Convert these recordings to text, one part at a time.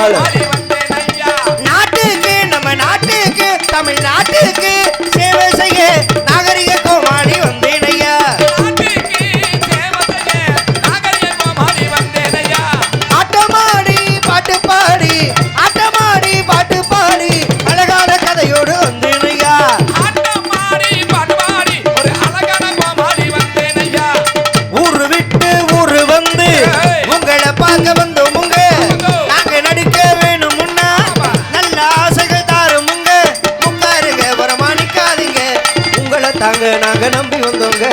ஆளு நாட்டுக்கு நம்ம நாட்டுக்கு தமிழ்நாட்டுக்கு சேவை செய்ய நாகரிக கோமாளி வந்தேன் ஐயா ஆட்டமாடி பாட்டு பாடி அழகான கதையோடு வந்தேன் ஐயா ஊரு விட்டு ஊரு வந்து உங்களை பார்க்க வந்தோம் உங்க நாங்க நடிக்க வேணும் முன்னா நல்ல ஆசைகள் தாரும் உங்க உட்காருங்க வரமானிக்காதீங்க உங்களை தாங்க நாங்க நம்பி வந்தோங்க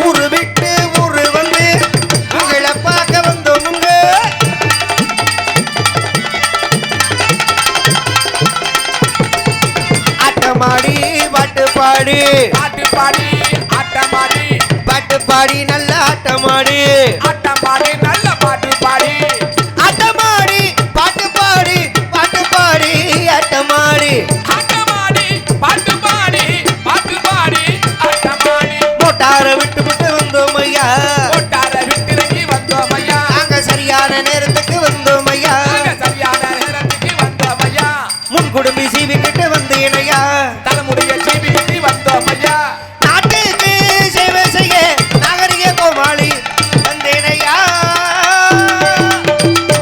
ஊரு விட்டு ஊரு வந்து உங்களை பார்க்க வந்தோம் உங்க ஆட்டமாடி பாட்டு பாடி நல்ல ஆட்டமாடி நல்ல பாட்டு பாடி ஆட்டமாடி பாட்டு பாடி ஆட்டமாடி மோட்டார விட்டு வந்தோம் ஐயா நாங்க சரியான நேரத்துக்கு வந்தோம் ஐயா முன்குடும்பி சீவி கிட்ட வந்தேன் ஐயா